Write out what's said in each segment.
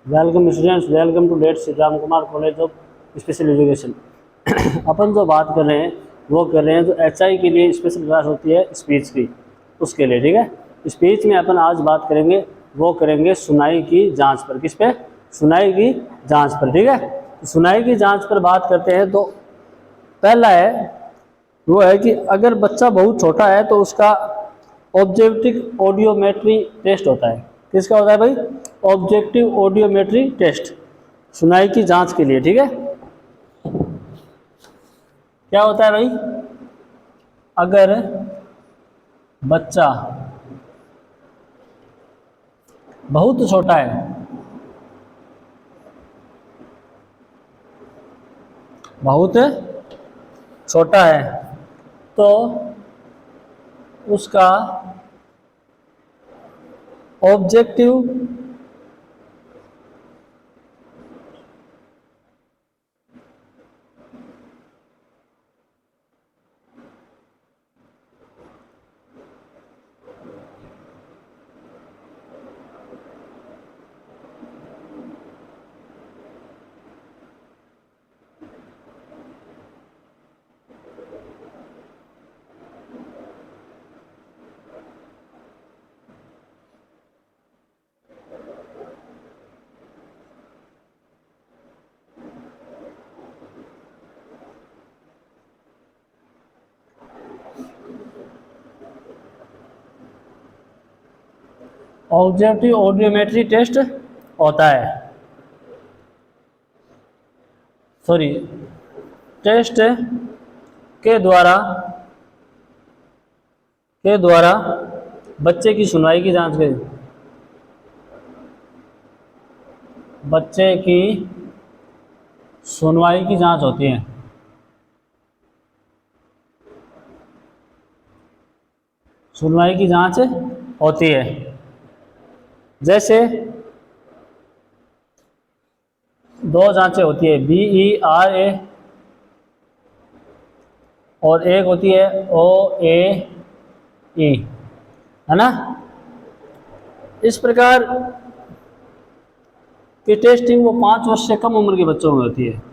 Welcome students, welcome to the Shri Ram Kumar college of special education. अपन जो बात कर रहे हैं वो कर रहे हैं जो एचआई के लिए स्पेशल क्लास होती है स्पीच की, उसके लिए। ठीक है, स्पीच में अपन आज बात करेंगे, वो करेंगे सुनाई की जांच पर। किस पे? सुनाई की जांच पर। ठीक है, तो सुनाई की जांच पर बात करते हैं तो पहला है वो है कि अगर बच्चा बहुत छोटा है तो उसका ऑब्जेक्टिव ऑडियोमेट्री टेस्ट होता है। किसका होता है भाई? ऑब्जेक्टिव ऑडियोमेट्री टेस्ट, सुनाई की जांच के लिए। ठीक है, क्या होता है भाई? अगर बच्चा बहुत छोटा है, बहुत छोटा है, तो उसका ऑब्जेक्टिव ऑब्जेक्टिव ऑडियोमेट्री टेस्ट होता है, सॉरी, टेस्ट के द्वारा बच्चे की सुनवाई की जांच करें। बच्चे की सुनवाई की जांच होती है। सुनवाई की जांच होती है। जैसे दो जांचें होती है, BERA, और एक होती है OAE, है ना। इस प्रकार की टेस्टिंग वो 5 वर्ष से कम उम्र के बच्चों में होती है।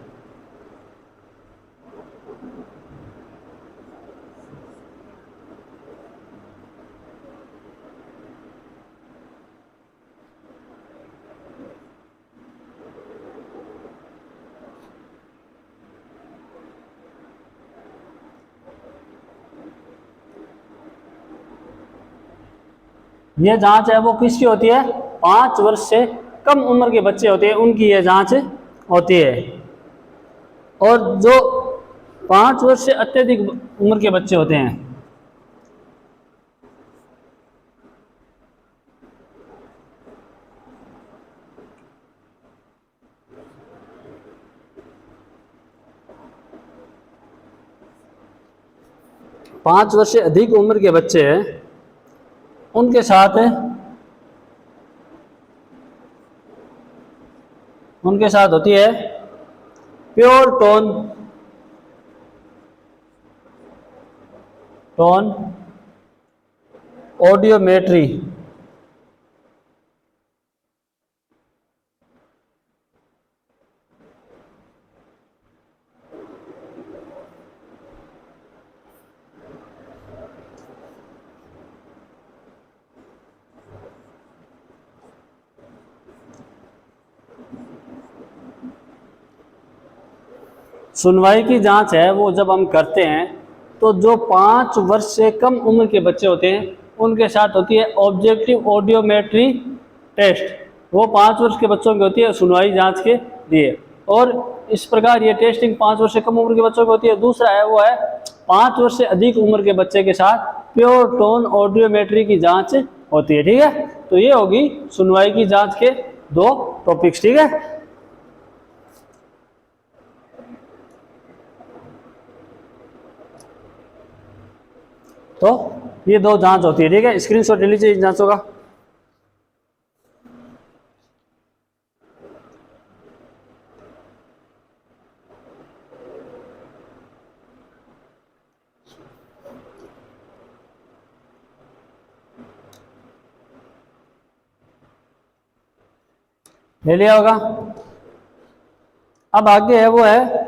ये जांच है वो किसकी होती है? 5 वर्ष से कम उम्र के बच्चे होते हैं उनकी ये जांच होती है। और जो 5 वर्ष से अत्यधिक उम्र के बच्चे होते हैं, 5 वर्ष से अधिक उम्र के बच्चे हैं, उनके साथ होती है प्योर टोन ऑडियोमेट्री। सुनवाई की जांच है वो जब हम करते हैं तो जो 5 वर्ष से कम उम्र के बच्चे होते हैं उनके साथ होती है ऑब्जेक्टिव ऑडियोमेट्री टेस्ट। वो 5 वर्ष के बच्चों की होती है सुनवाई जांच के लिए। और इस प्रकार ये टेस्टिंग 5 वर्ष से कम उम्र के बच्चों की होती है। दूसरा है वो है 5 वर्ष से अधिक उम्र के बच्चे के साथ प्योर टोन ऑडियोमेट्री की जांच होती है। ठीक है, तो ये होगी सुनवाई की जांच के दो टॉपिक्स। ठीक है, तो ये दो जांच होती है। ठीक है, स्क्रीनशॉट ले लीजिए इन जांचों का। ले लिया होगा। अब आगे है वो है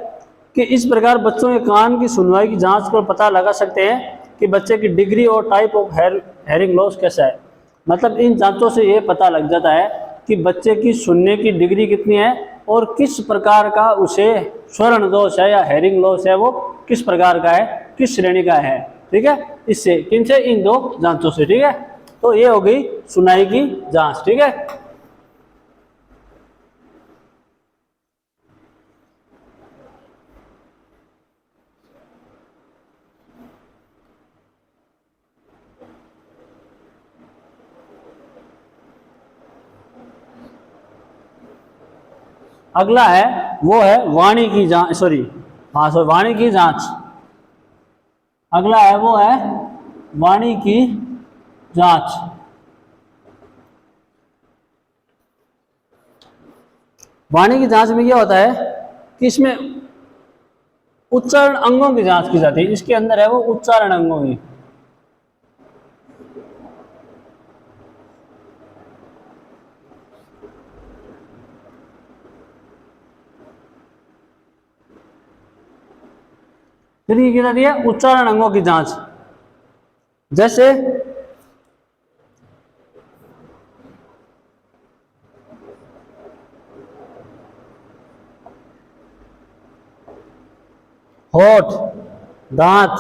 कि इस प्रकार बच्चों के कान की सुनवाई की जांच कर पता लगा सकते हैं कि बच्चे की डिग्री और टाइप ऑफ हेयरिंग लॉस कैसा है। मतलब इन जांचों से ये पता लग जाता है कि बच्चे की सुनने की डिग्री कितनी है और किस प्रकार का उसे स्वर्ण दोष है या हेयरिंग लॉस है, वो किस प्रकार का है, किस श्रेणी का है। ठीक है, इससे किनसे, इन दो जांचों से। ठीक है, तो ये हो गई सुनाई की जांच। ठीक है, अगला है वो है वाणी की जांच, सॉरी वाणी की जांच। अगला है वो है वाणी की जांच। वाणी की जांच में क्या होता है कि इसमें उच्चारण अंगों की जांच की जाती है। इसके अंदर है वो उच्चारण अंगों की। फिर ये क्या जाती है, उच्चारण अंगों की जांच। जैसे होठ, दांत,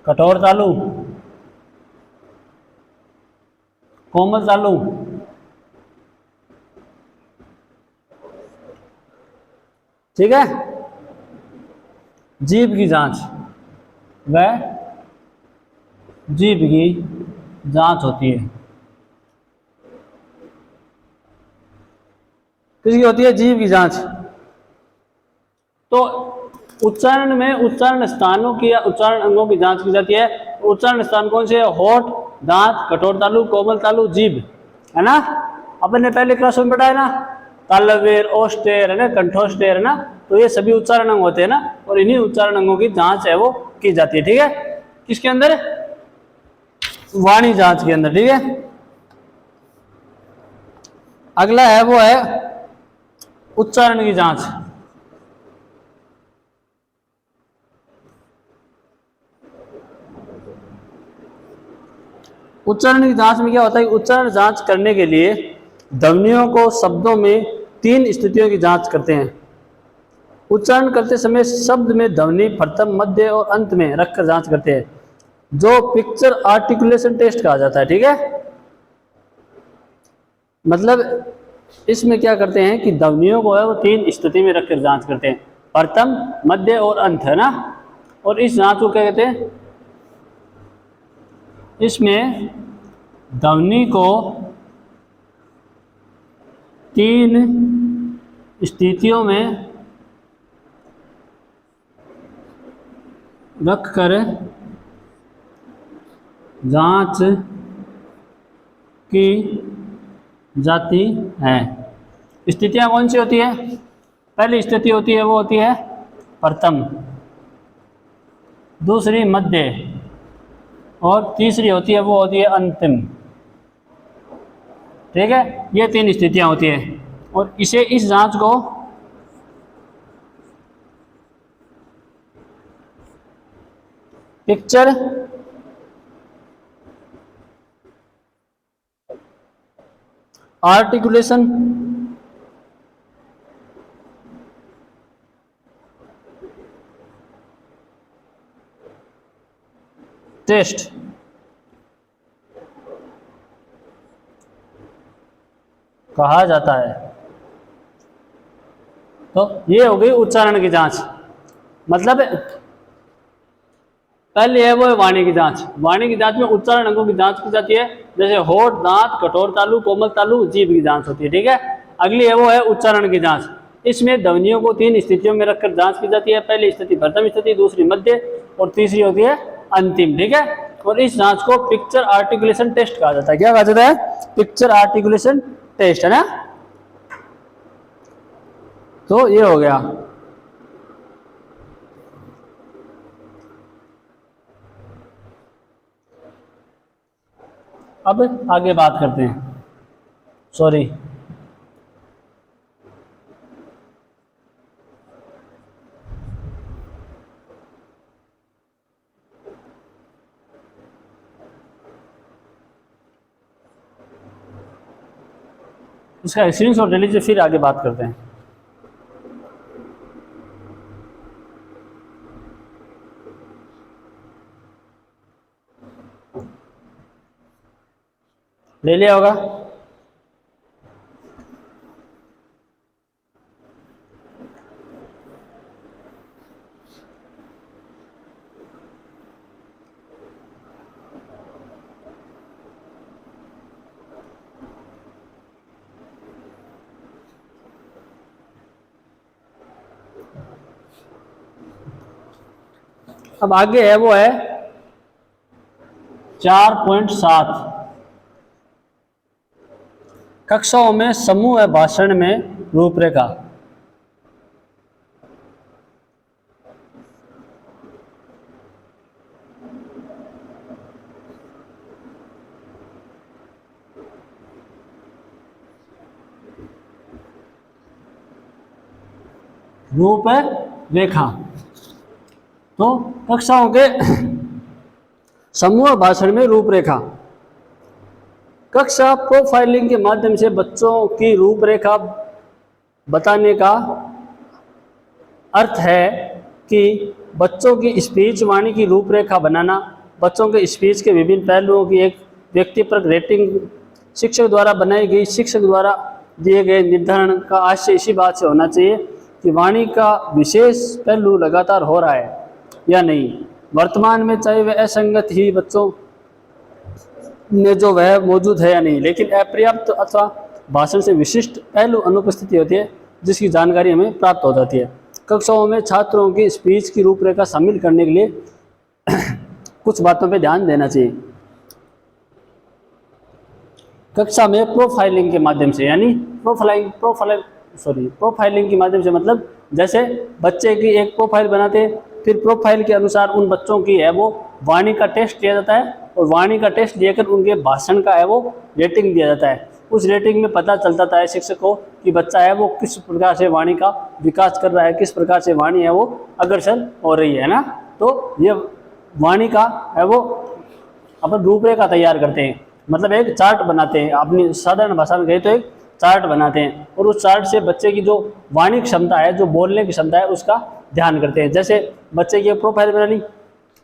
कठोर तालु, कोमल तालु, ठीक है। जीभ की जांच, वह जीभ की जांच होती है। किसकी होती है, जीभ की जांच। तो उच्चारण में उच्चारण स्थानों की या उच्चारण अंगों की जांच की जाती है। उच्चारण स्थान कौन से है, होठ, दांत, कठोर तालु, कोमल तालु, जीभ, है ना। अपन ने पहले क्लास में पढ़ा है ना, तालव्य, ओष्ठ्य है ना, कंठोष्ठ्य है ना, तो ये सभी उच्चारण अंग होते हैं ना, और इन्हीं उच्चारण अंगों की जांच है वो की जाती है। ठीक है, किसके अंदर, वाणी जांच के अंदर। ठीक है, अगला है वो है उच्चारण की जांच। उच्चारण की जांच में क्या होता है, उच्चारण जांच करने के लिए ध्वनियों को शब्दों में 3 स्थितियों की जांच करते हैं। उच्चारण करते समय शब्द में ध्वनि प्रथम, मध्य और अंत में रखकर जांच करते हैं, जो पिक्चर आर्टिकुलेशन टेस्ट कहा जाता है। ठीक है, मतलब इसमें क्या करते हैं कि ध्वनियों को है वो 3 स्थिति में रखकर जांच करते हैं, प्रथम, मध्य और अंत, है ना। और इस जांच को क्या कहते हैं, इसमें ध्वनि को 3 स्थितियों में रखकर जांच की जाती है। स्थितियां कौन सी होती है, पहली स्थिति होती है वो होती है प्रथम, दूसरी मध्य और तीसरी होती है वो होती है अंतिम। ठीक है, ये 3 स्थितियां होती है और इस जांच को पिक्चर आर्टिकुलेशन टेस्ट कहा जाता है। तो ये हो गई उच्चारण की जांच। मतलब पहले है वो है वाणी की जांच। वाणी की जांच में उच्चारण अंगों की जांच की जाती है, जैसे होठ, दांत, कठोर तालु, कोमल तालु, जीभ की जांच होती है। ठीक है, अगली है वो है उच्चारण की जांच। इसमें ध्वनियों को 3 स्थितियों में रखकर जांच की जाती है, पहली स्थिति प्रथम स्थिति, दूसरी मध्य और तीसरी होती है अंतिम। ठीक है, और इस जांच को पिक्चर आर्टिकुलेशन टेस्ट कहा जाता है। क्या कहा जाता है, पिक्चर आर्टिकुलेशन टेस्ट, है ना। तो ये हो गया। अब आगे बात करते हैं, सॉरी उसका स्क्रीनशॉट ले लीजिए, फिर आगे बात करते हैं। ले लिया होगा। अब आगे है वो है 4.7 कक्षाओं में समूह भाषण में रूपरेखा। रूपरेखा तो कक्षाओं के समूह भाषण में रूपरेखा। कक्षा प्रोफाइलिंग के माध्यम से बच्चों की रूपरेखा बताने का अर्थ है कि बच्चों की स्पीच वाणी की रूपरेखा बनाना, बच्चों के स्पीच के विभिन्न पहलुओं की एक व्यक्तिपरक रेटिंग, शिक्षक द्वारा बनाई गई, शिक्षक द्वारा दिए गए निर्धारण का आशय इसी बात से होना चाहिए कि वाणी का विशेष पहलू लगातार हो रहा है या नहीं, वर्तमान में चाहे वह असंगत ही बच्चों में जो वह मौजूद है या नहीं, लेकिन अपर्याप्त अथवा भाषण से विशिष्ट पहलू अनुपस्थिति होती है जिसकी जानकारी हमें प्राप्त हो जाती है। कक्षाओं में छात्रों की स्पीच की रूपरेखा शामिल करने के लिए कुछ बातों पर ध्यान देना चाहिए। कक्षा में प्रोफाइलिंग के माध्यम से, यानी प्रोफाइलिंग के माध्यम से मतलब जैसे बच्चे की एक प्रोफाइल बनाते हैं, फिर प्रोफाइल के अनुसार उन बच्चों की है वो वाणी का टेस्ट दिया जाता है, और वाणी का टेस्ट देकर उनके भाषण का है वो रेटिंग दिया जाता है। उस रेटिंग में पता चलता है शिक्षक को कि बच्चा है वो किस प्रकार से वाणी का विकास कर रहा है, किस प्रकार से वाणी है वो अग्रसर हो रही है ना। तो ये वाणी का है वो अपन रूपरेखा तैयार करते हैं, मतलब एक चार्ट बनाते हैं, अपनी साधारण भाषा में कहें तो एक चार्ट बनाते हैं, और उस चार्ट से बच्चे की जो वाणी क्षमता है, जो बोलने की क्षमता है, उसका ध्यान करते हैं। जैसे बच्चे की प्रोफाइल बना ली,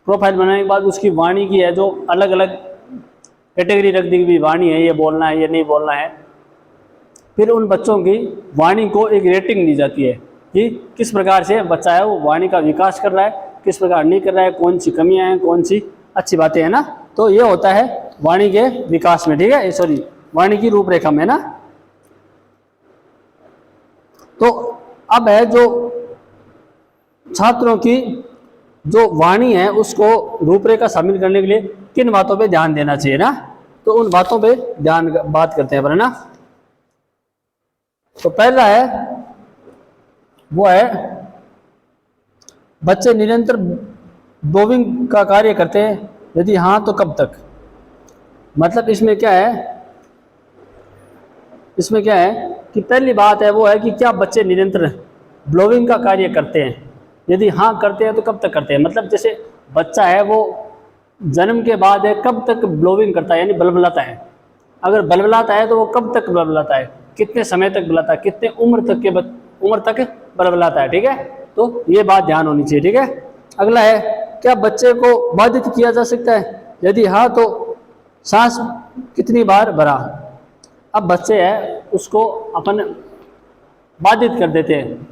प्रोफाइल बनाने के बाद उसकी वाणी की है जो अलग अलग कैटेगरी रख दी कि वाणी है, ये बोलना है, ये नहीं बोलना है। फिर उन बच्चों की वाणी को एक रेटिंग दी जाती है कि किस प्रकार से बच्चा है वो वाणी का विकास कर रहा है, किस प्रकार नहीं कर रहा है, कौन सी कमियां हैं, कौन सी अच्छी बातें हैं ना। तो ये होता है वाणी के विकास में, ठीक है, सॉरी वाणी की रूपरेखा में ना। तो अब है जो छात्रों की जो वाणी है उसको रूपरेखा शामिल करने के लिए किन बातों पे ध्यान देना चाहिए ना, तो उन बातों पे बात करते हैं ना। तो पहला है वो है बच्चे निरंतर बोविंग का कार्य करते हैं, यदि हाँ तो कब तक। मतलब इसमें क्या है कि पहली बात है वो है कि क्या बच्चे निरंतर ब्लोविंग का कार्य करते हैं, यदि हाँ करते हैं तो कब तक करते हैं। मतलब जैसे बच्चा है वो जन्म के बाद है कब तक ब्लोविंग करता है, यानी बलबलाता है। अगर बलबलाता है तो वो कब तक बलबलाता है, कितने समय तक बलबलाता है, कितने उम्र तक बलबलाता है, ठीक है। तो ये बात ध्यान होनी चाहिए, ठीक है। अगला है क्या बच्चे को बाधित किया जा सकता है, यदि हाँ तो सांस कितनी बार भरा। अब बच्चे है उसको अपन बाधित कर देते हैं,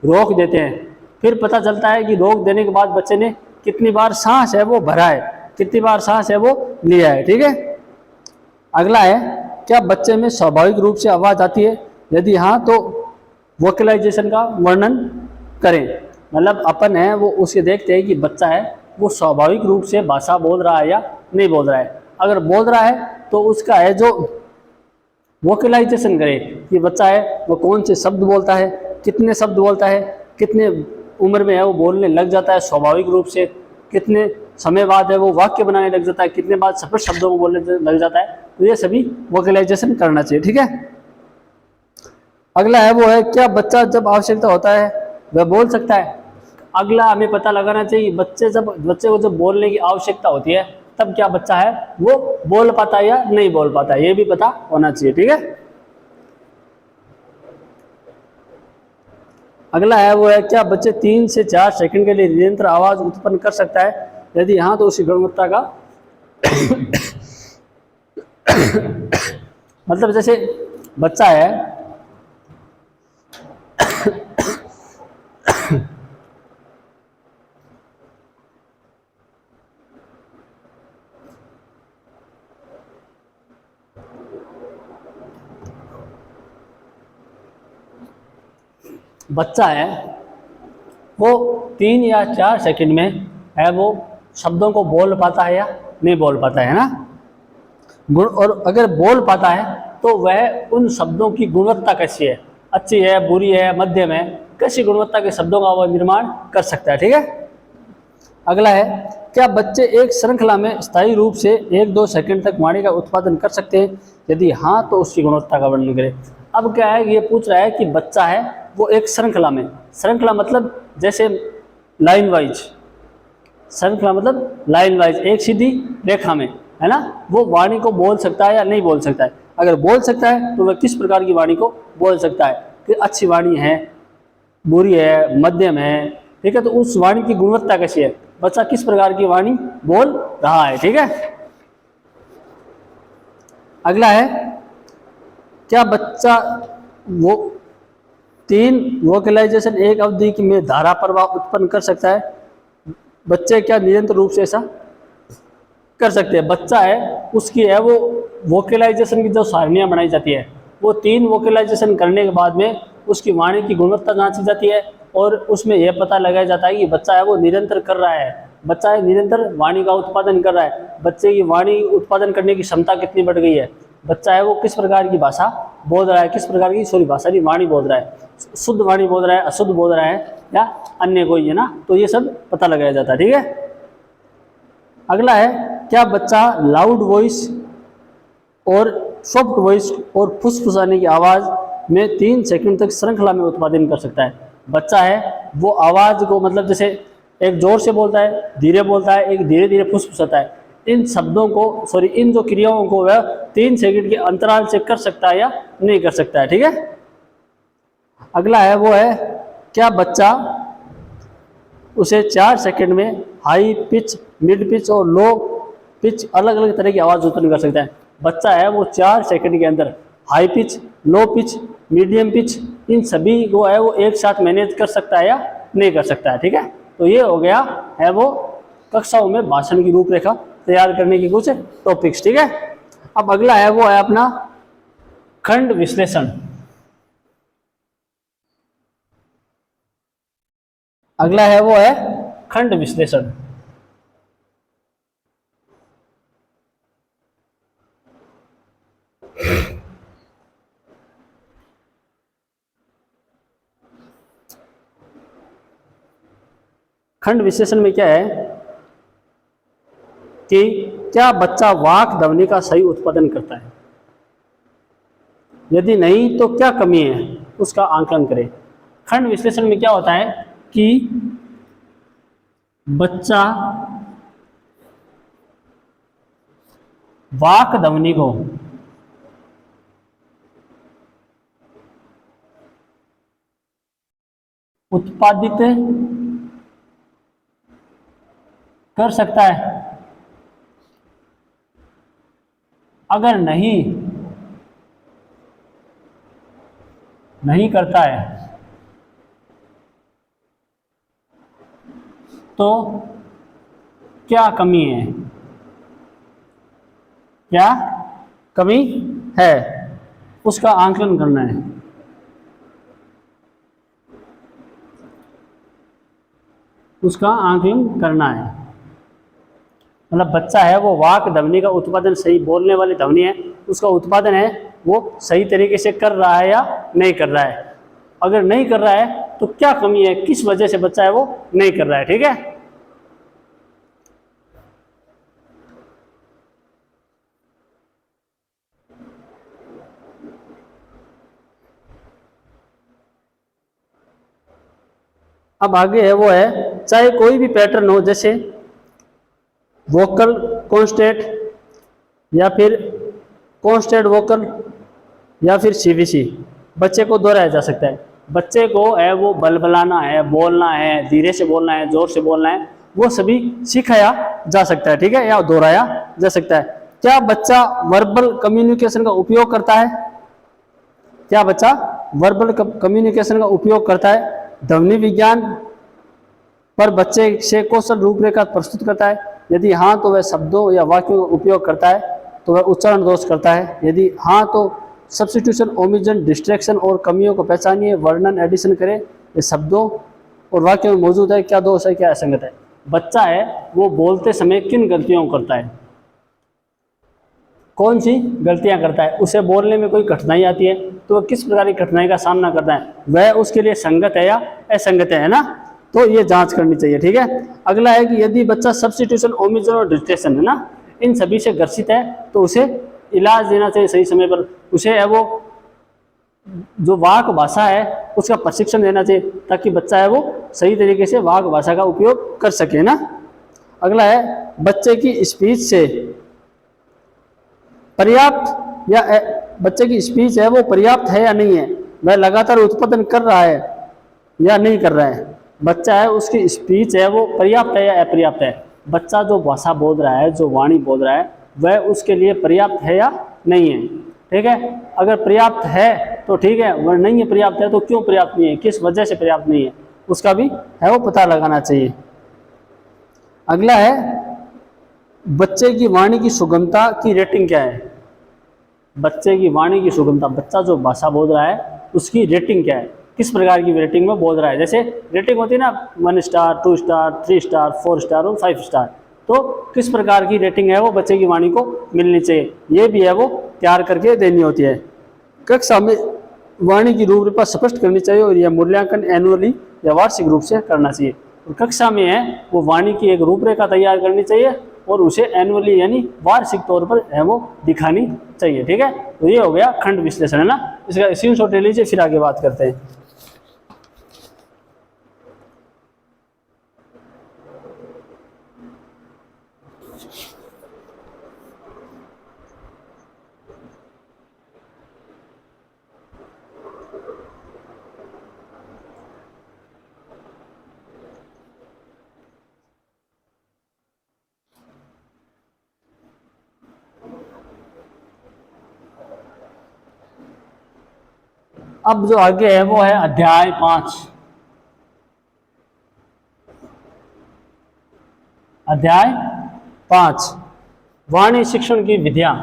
रोक देते हैं, फिर पता चलता है कि रोक देने के बाद बच्चे ने कितनी बार सांस है वो भरा है, कितनी बार सांस है वो लिया है, ठीक है। अगला है क्या बच्चे में स्वाभाविक रूप से आवाज़ आती है, यदि हाँ तो वोकलाइजेशन का वर्णन करें। मतलब अपन है वो उसे देखते हैं कि बच्चा है वो स्वाभाविक रूप से भाषा बोल रहा है या नहीं बोल रहा है। अगर बोल रहा है तो उसका है जो वोकलाइजेशन करे कि बच्चा है वो कौन से शब्द बोलता है, कितने शब्द बोलता है, कितने उम्र में है वो बोलने लग जाता है स्वाभाविक रूप से, कितने समय बाद है वो वाक्य बनाने लग जाता है, कितने बाद सफल शब्दों को बोलने लग जाता है। तो ये सभी वोकलाइजेशन करना चाहिए, ठीक है। अगला है वो है क्या बच्चा जब आवश्यकता होता है वह बोल सकता है। अगला हमें पता लगाना चाहिए बच्चे को जब बोलने की आवश्यकता होती है तब क्या बच्चा है वो बोल पाता है या नहीं बोल पाता है, ये भी पता होना चाहिए, ठीक है। अगला है वो है, क्या बच्चे 3 से 4 सेकंड के लिए निरंतर आवाज उत्पन्न कर सकता है? यदि हाँ तो उसकी गुणवत्ता का मतलब जैसे बच्चा है, बच्चा है वो 3 या 4 सेकंड में है वो शब्दों को बोल पाता है या नहीं बोल पाता है ना। गुण, और अगर बोल पाता है तो वह उन शब्दों की गुणवत्ता कैसी है, अच्छी है, बुरी है, मध्यम है, कैसी गुणवत्ता के शब्दों का वह निर्माण कर सकता है। ठीक है। अगला है, क्या बच्चे एक श्रृंखला में स्थायी रूप से 1-2 सेकंड तक वाणी का उत्पादन कर सकते हैं? यदि हाँ तो उसकी गुणवत्ता का वर्णन करें। अब क्या है, ये पूछ रहा है कि बच्चा है वो एक श्रृंखला में, श्रृंखला मतलब जैसे लाइन वाइज, श्रृंखला मतलब लाइन वाइज एक सीधी रेखा में, है ना, वो वाणी को बोल सकता है या नहीं बोल सकता है। अगर बोल सकता है तो वह किस प्रकार की वाणी को बोल सकता है, कि अच्छी वाणी है, बुरी है, मध्यम है। ठीक है, तो उस वाणी की गुणवत्ता कैसी है, बच्चा किस प्रकार की वाणी बोल रहा है। ठीक है। अगला है, क्या बच्चा वो 3 वोकलाइजेशन एक अवधि में धारा प्रवाह उत्पन्न कर सकता है? बच्चे क्या निरंतर रूप से ऐसा कर सकते हैं? बच्चा है उसकी है वो वोकलाइजेशन की जो सारणियाँ बनाई जाती है, वो 3 वोकलाइजेशन करने के बाद में उसकी वाणी की गुणवत्ता जांची जाती है, और उसमें यह पता लगाया जाता है कि बच्चा है वो निरंतर कर रहा है, बच्चा है निरंतर वाणी का उत्पादन कर रहा है, बच्चे की वाणी उत्पादन करने की क्षमता कितनी बढ़ गई है, बच्चा है वो किस प्रकार की भाषा बोल रहा है, किस प्रकार की भाषा की वाणी बोल रहा है, शुद्ध वाणी बोल रहा है, अशुद्ध बोल रहा है या अन्य कोई, है ना। तो ये सब पता लगाया जाता है। ठीक है। अगला है, क्या बच्चा लाउड वॉइस और सॉफ्ट वॉइस और फुसफुसाने की आवाज़ में 3 सेकंड तक श्रृंखला में उत्पादन कर सकता है? बच्चा है वो आवाज़ को मतलब जैसे एक जोर से बोलता है, धीरे बोलता है, एक धीरे धीरे फुसफुसाता है, इन शब्दों को इन जो क्रियाओं को वह 3 सेकंड के अंतराल से कर सकता है या नहीं कर सकता है। ठीक है। अगला है वो है, क्या बच्चा उसे 4 सेकंड में हाई पिच, मिड पिच और लो पिच अलग अलग तरह की आवाज़ उत्पन्न कर सकता है? बच्चा है वो 4 सेकंड के अंदर high pitch, low pitch, medium pitch, इन सभी को है वो एक साथ मैनेज कर सकता है या नहीं कर सकता है। ठीक है। तो ये हो गया है वो कक्षाओं में भाषण की रूपरेखा तैयार करने की कुछ टॉपिक्स। ठीक है। अब अगला है वो है अपना खंड विश्लेषण। अगला है वो है खंड विश्लेषण। खंड विश्लेषण में क्या है कि क्या बच्चा वाक ध्वनि का सही उत्पादन करता है, यदि नहीं तो क्या कमी है उसका आंकलन करें। खंड विश्लेषण में क्या होता है कि बच्चा वाक ध्वनि को उत्पादित कर सकता है, अगर नहीं करता है तो क्या कमी है, क्या कमी है उसका आंकलन करना है। उसका आंकलन करना है मतलब बच्चा है वो वाक ध्वनि का उत्पादन, सही बोलने वाली ध्वनि है उसका उत्पादन है वो सही तरीके से कर रहा है या नहीं कर रहा है। अगर नहीं कर रहा है तो क्या कमी है, किस वजह से बच्चा है वो नहीं कर रहा है। ठीक है। अब आगे है वो है, चाहे कोई भी पैटर्न हो, जैसे वोकल कॉन्स्टेंट या फिर कॉन्स्टेंट वोकल या फिर सीवीसी, बच्चे को दोहराया जा सकता है। बच्चे को है वो बलबलाना है, बोलना है, धीरे से बोलना है, जोर से बोलना है, वो सभी सिखाया जा सकता है, ठीक है, या दोहराया जा सकता है। क्या बच्चा वर्बल कम्युनिकेशन का उपयोग करता है? क्या बच्चा वर्बल कम्युनिकेशन का उपयोग करता है? ध्वनि विज्ञान पर बच्चे से कौशल रूपरेखा प्रस्तुत करता है? यदि हाँ तो वह शब्दों या वाक्यों का उपयोग करता है, तो वह उच्चारण दोष करता है। यदि हाँ तो सब्स्टिट्यूशन, ओमिशन, डिस्ट्रैक्शन और कमियों को पहचानिए, वर्णन, एडिशन करें। ये शब्दों और वाक्यों में मौजूद है, क्या दोष है, क्या असंगत है। बच्चा है वो बोलते समय किन गलतियों को करता है, कौन सी गलतियां करता है, उसे बोलने में कोई कठिनाई आती है तो वह किस प्रकार की कठिनाई का सामना करता है, वह उसके लिए संगत है या असंगत है ना, तो ये जांच करनी चाहिए, ठीक है। अगला है कि यदि बच्चा सब्स्टिट्यूशन, ओमिशन और डिस्ट्रैक्शन है ना, इन सभी से ग्रसित है तो उसे इलाज देना चाहिए सही समय पर। उसे है वो जो वाक भाषा है उसका प्रशिक्षण देना चाहिए, ताकि बच्चा है वो सही तरीके से वाक भाषा का उपयोग कर सके ना। अगला है बच्चे की स्पीच से पर्याप्त या बच्चे की स्पीच है वो पर्याप्त है या नहीं है, वह लगातार उत्पादन कर रहा है या नहीं कर रहा है। बच्चा है उसकी स्पीच है वो पर्याप्त है या अपर्याप्त है। बच्चा जो भाषा बोल रहा है, जो वाणी बोल रहा है, वह उसके लिए पर्याप्त है या नहीं है, ठीक है। अगर पर्याप्त है तो ठीक है, वह नहीं है पर्याप्त है तो क्यों पर्याप्त नहीं है, किस वजह से पर्याप्त नहीं है, उसका भी है वो पता लगाना चाहिए। अगला है बच्चे की वाणी की सुगमता की रेटिंग क्या है। बच्चे की वाणी की सुगमता, बच्चा जो भाषा बोल रहा है उसकी रेटिंग क्या है, किस प्रकार की रेटिंग में बोल रहा है। जैसे रेटिंग होती है ना 1 स्टार, 2 स्टार, 3 स्टार, 4 स्टार और 5 स्टार, तो किस प्रकार की रेटिंग है वो बच्चे की वाणी को मिलनी चाहिए, ये भी है वो तैयार करके देनी होती है। कक्षा में वाणी की रूपरेखा स्पष्ट करनी चाहिए और यह मूल्यांकन एनुअली या वार्षिक रूप से करना चाहिए। और कक्षा में है वो वाणी की एक रूपरेखा तैयार करनी चाहिए और उसे एनुअली यानी वार्षिक तौर पर है वो दिखानी चाहिए, ठीक है। तो ये हो गया खंड विश्लेषण है ना, इसका स्क्रीनशॉट ले लीजिए, फिर आगे बात करते हैं। अब जो आगे है वो है अध्याय 5। अध्याय 5 वाणी शिक्षण की विधियां।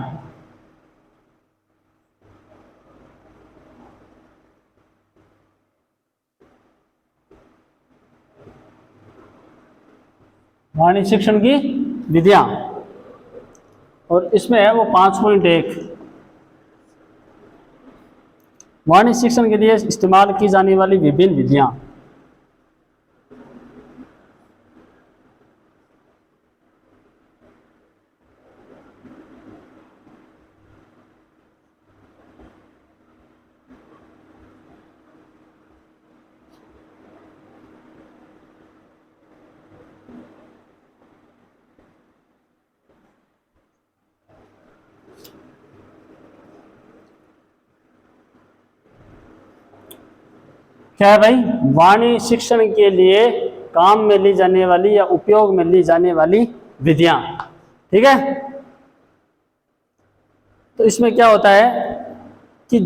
वाणी शिक्षण की विधियां, और इसमें है वो 5.1 वाणी शिक्षण के लिए इस्तेमाल की जाने वाली विभिन्न विधियां। क्या है भाई, वाणी शिक्षण के लिए काम में ली जाने वाली या उपयोग में ली जाने वाली विधियां, ठीक है। तो इसमें क्या होता है कि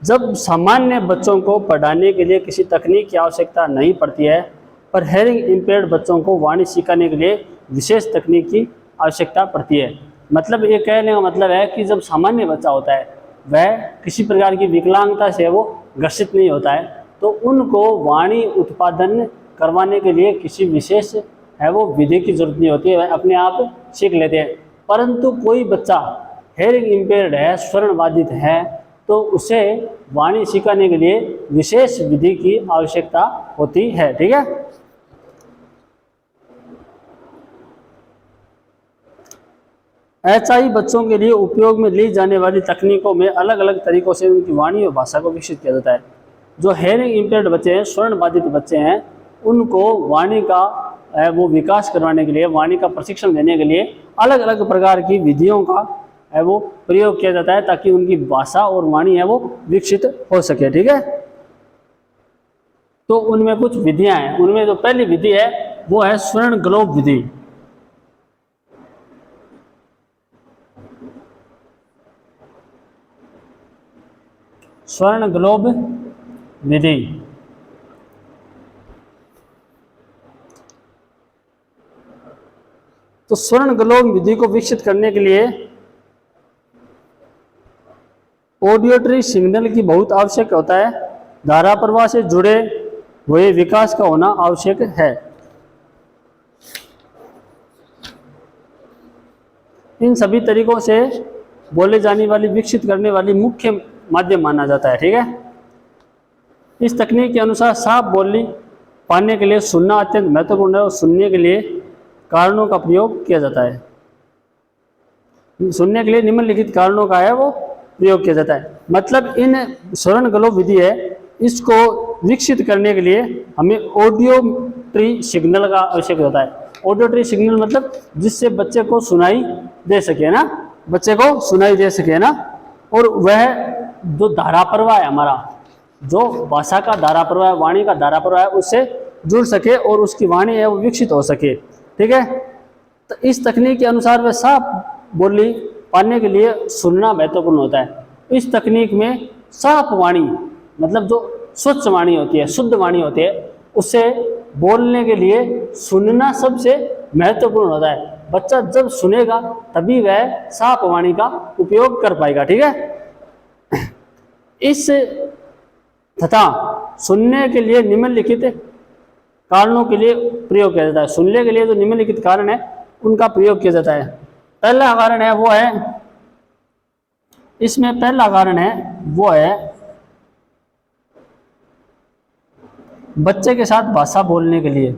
जब सामान्य बच्चों को पढ़ाने के लिए किसी तकनीक की आवश्यकता नहीं पड़ती है, पर हेयरिंग इम्पेयर्ड बच्चों को वाणी सिखाने के लिए विशेष तकनीक की आवश्यकता पड़ती है। मतलब ये कहने का मतलब है कि जब सामान्य बच्चा होता है वह किसी प्रकार की विकलांगता से वो ग्रसित नहीं होता है, तो उनको वाणी उत्पादन करवाने के लिए किसी विशेष है वो विधि की जरूरत नहीं होती है, वह अपने आप सीख लेते हैं। परंतु कोई बच्चा हेयरिंग इम्पेयर्ड है, स्वर्ण बाधित है, तो उसे वाणी सिखाने के लिए विशेष विधि की आवश्यकता होती है, ठीक है। एचआई बच्चों के लिए उपयोग में ली जाने वाली तकनीकों में अलग अलग तरीकों से उनकी वाणी और भाषा को विकसित किया जाता है। जो हेयरिंग इम्पेयर्ड बच्चे हैं, स्वर्ण बाधित बच्चे हैं, उनको वाणी का वो विकास करवाने के लिए, वाणी का प्रशिक्षण देने के लिए अलग अलग प्रकार की विधियों का है वो प्रयोग किया जाता है, ताकि उनकी भाषा और वाणी है वो विकसित हो सके, ठीक है। तो उनमें कुछ विधियां हैं। उनमें जो पहली विधि है वो है स्वर्ण ग्लोब विधि। स्वर्ण ग्लोब विधि। तो स्वर्ण ग्लोब विधि को विकसित करने के लिए ऑडियोटरी सिग्नल की बहुत आवश्यक होता है। धारा प्रवाह से जुड़े हुए विकास का होना आवश्यक है। इन सभी तरीकों से बोले जाने वाली विकसित करने वाली मुख्य माध्यम माना जाता है। ठीक है, इस तकनीक के अनुसार साफ बोली पाने के लिए सुनना अत्यंत महत्वपूर्ण है और सुनने के लिए कारणों का प्रयोग किया जाता है। सुनने के लिए निम्नलिखित कारणों का है वो प्रयोग किया जाता है। मतलब इन स्वर्ण ग्लोब विधि है, इसको विकसित करने के लिए हमें ऑडियोट्री सिग्नल का आवश्यक होता है। ऑडियोट्री सिग्नल मतलब जिससे बच्चे को सुनाई दे सके ना, बच्चे को सुनाई दे सके ना, और वह जो धारा प्रवाह है हमारा, जो भाषा का धारा प्रवाह, वाणी का धारा प्रवाह है, उससे जुड़ सके और उसकी वाणी है वो विकसित हो सके। ठीक है, तो इस तकनीक के अनुसार वह साफ बोली पाने के लिए सुनना महत्वपूर्ण होता है। इस तकनीक में साफ वाणी मतलब जो स्वच्छ वाणी होती है, शुद्ध वाणी होती है, उससे बोलने के लिए सुनना सबसे महत्वपूर्ण होता है। बच्चा जब सुनेगा तभी वह साफ वाणी का उपयोग कर पाएगा। ठीक है, इस तथा सुनने के लिए निम्नलिखित कारणों के लिए प्रयोग किया जाता है। सुनने के लिए जो निम्नलिखित कारण है उनका प्रयोग किया जाता है। पहला कारण है वो है, इसमें पहला कारण है वो है बच्चे के साथ भाषा बोलने के लिए।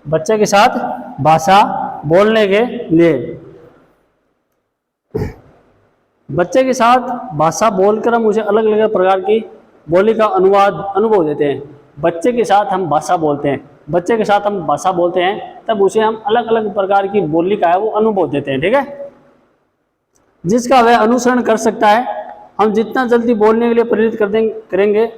बच्चे के साथ भाषा बोलने के लिए, बच्चे के साथ भाषा बोलकर हम उसे अलग अलग प्रकार की बोली का अनुभव देते हैं। बच्चे के साथ हम भाषा बोलते हैं, बच्चे के साथ हम भाषा बोलते हैं तब उसे हम अलग अलग प्रकार की बोली का है वो अनुभव देते हैं। ठीक है, जिसका वह अनुसरण कर सकता है। हम जितना जल्दी बोलने के लिए प्रेरित करेंगे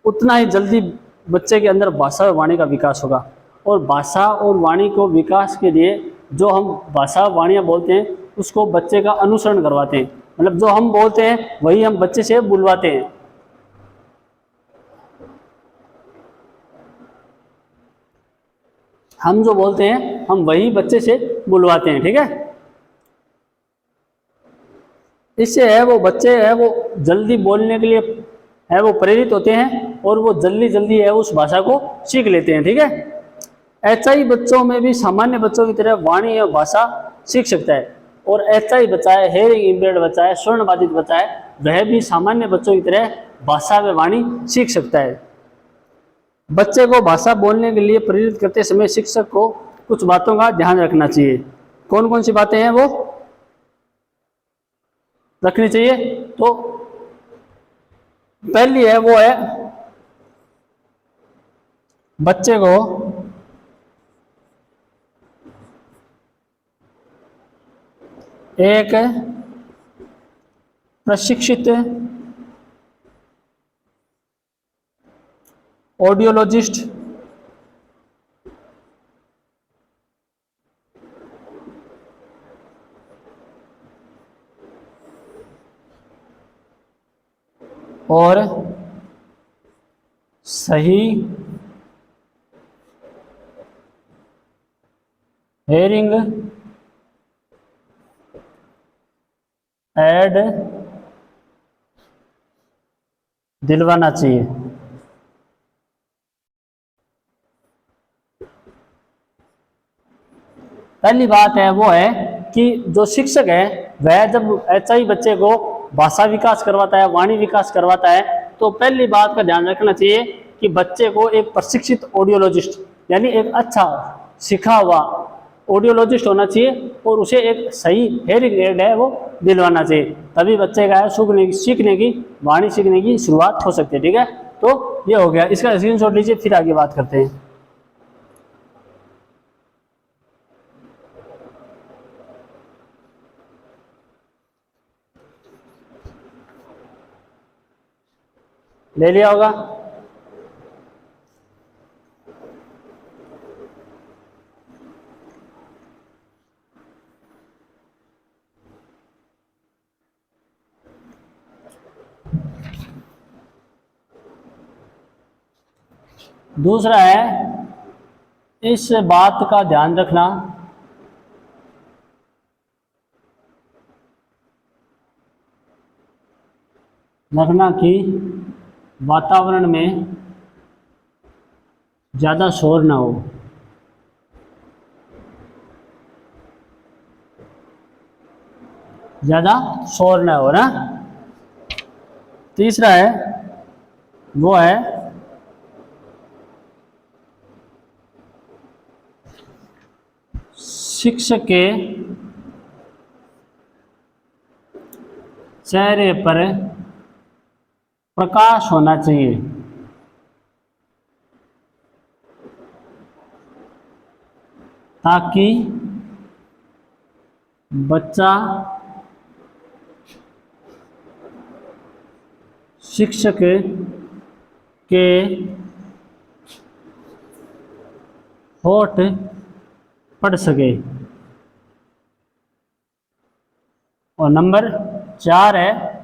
उतना ही जल्दी बच्चे के अंदर भाषा और वाणी का विकास होगा। और भाषा और वाणी को विकास के लिए जो हम भाषा वाणियाँ बोलते हैं उसको बच्चे का अनुसरण करवाते हैं। मतलब जो हम बोलते हैं वही हम बच्चे से बुलवाते हैं। हम जो बोलते हैं हम वही बच्चे से बुलवाते हैं। ठीक है, इससे है वो बच्चे है वो जल्दी बोलने के लिए है वो प्रेरित होते हैं और वो जल्दी जल्दी है उस भाषा को सीख लेते हैं। ठीक है, एचआई बच्चों में भी सामान्य बच्चों की तरह वाणी और भाषा सीख सकता है। और एचआई बच्चा है, हेयरिंग इम्पेयर्ड बच्चा है, स्वर्णबाधित बच्चा है, वह भी सामान्य बच्चों की तरह भाषा व वाणी सीख सकता है। बच्चे को भाषा बोलने के लिए प्रेरित करते समय शिक्षक को कुछ बातों का ध्यान रखना चाहिए। कौन कौन सी बातें हैं वो रखनी चाहिए? तो पहली है वो है बच्चे को एक प्रशिक्षित ऑडियोलॉजिस्ट और सही हेयरिंग ऐड दिलवाना चाहिए। पहली बात है वो है कि जो शिक्षक है वह जब एचआई बच्चे को भाषा विकास करवाता है, वाणी विकास करवाता है, तो पहली बात का ध्यान रखना चाहिए कि बच्चे को एक प्रशिक्षित ऑडियोलॉजिस्ट यानी एक अच्छा सीखा हुआ ऑडियोलॉजिस्ट होना चाहिए और उसे एक सही हेयरिंग एड है वो दिलवाना चाहिए। तभी बच्चे का है सीखने की वाणी सीखने की शुरुआत हो सकती है। ठीक है, तो ये हो गया, इसका स्क्रीनशॉट लीजिए, फिर आगे बात करते हैं। ले लिया होगा। दूसरा है, इस बात का ध्यान रखना कि वातावरण में ज़्यादा शोर ना हो। ज़्यादा शोर ना हो ना। तीसरा है, वो है शिक्षक के चेहरे पर प्रकाश होना चाहिए ताकि बच्चा शिक्षक के होठ पढ़ सके। और नंबर 4 है,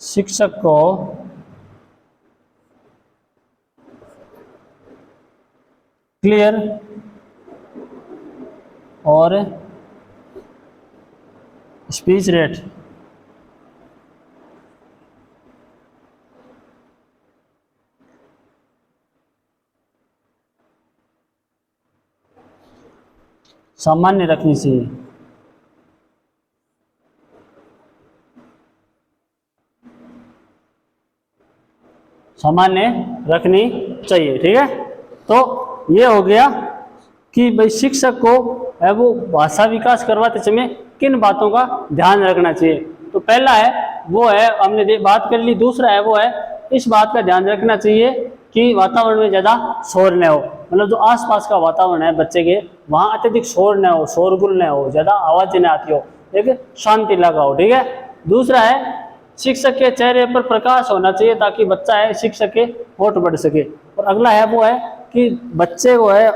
शिक्षक को क्लियर और स्पीच रेट सामान्य रखनी चाहिए। सामान्य रखनी चाहिए, ठीक है। तो ये हो गया कि भाई शिक्षक को है वो भाषा विकास करवाते समय किन बातों का ध्यान रखना चाहिए। तो पहला है वो है हमने बात कर ली। दूसरा है वो है इस बात का ध्यान रखना चाहिए कि वातावरण में ज़्यादा शोर न हो, मतलब जो आसपास का वातावरण है बच्चे के वहाँ अत्यधिक शोर न हो, शोरगुल न हो, ज़्यादा आवाज़ें न आती हो, एक शांति लगा हो, ठीक है। दूसरा है शिक्षक के चेहरे पर प्रकाश होना चाहिए ताकि बच्चा है शिक्षक के होठ बढ़ सके। और अगला है वो है कि बच्चे को है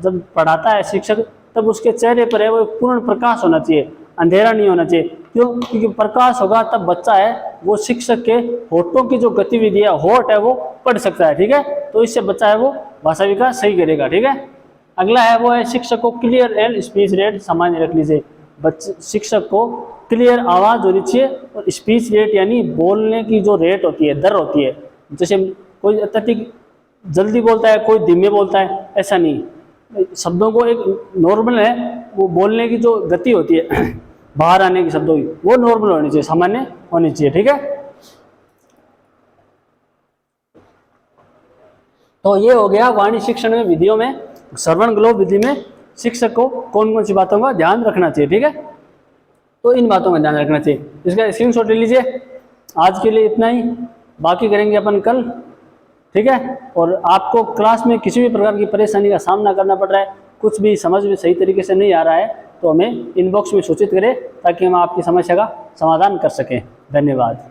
जब पढ़ाता है शिक्षक तब उसके चेहरे पर है वो पूर्ण प्रकाश होना चाहिए, अंधेरा नहीं होना चाहिए। क्यों? क्योंकि प्रकाश होगा तब बच्चा है वो शिक्षक के होठों की जो गतिविधि है, होठ है वो पढ़ सकता है, ठीक है। तो इससे बच्चा है वो भाषा विकास सही करेगा, ठीक है। अगला है वो है शिक्षक को क्लियर एंड स्पीच रेट सामान्य रखनी चाहिए। बच्चे शिक्षक को क्लियर आवाज़ होनी चाहिए और स्पीच रेट यानी बोलने की जो रेट होती है, दर होती है। जैसे कोई अत्यधिक जल्दी बोलता है, कोई धीमे बोलता है, ऐसा नहीं। शब्दों को एक नॉर्मल है वो बोलने की जो गति होती है बाहर आने की शब्दों की वो नॉर्मल होनी चाहिए, सामान्य होनी चाहिए, ठीक है। तो ये हो गया वाणी शिक्षण में विधियों में, श्रवण ग्लोब विधि में शिक्षक को कौन कौन सी बातों का ध्यान रखना चाहिए, ठीक है। तो इन बातों का ध्यान रखना चाहिए, इसका स्क्रीनशॉट ले लीजिए। आज के लिए इतना ही, बाकी करेंगे अपन कल, ठीक है। और आपको क्लास में किसी भी प्रकार की परेशानी का सामना करना पड़ रहा है, कुछ भी समझ में सही तरीके से नहीं आ रहा है तो हमें इनबॉक्स में सूचित करें ताकि हम आपकी समस्या का समाधान कर सकें। धन्यवाद।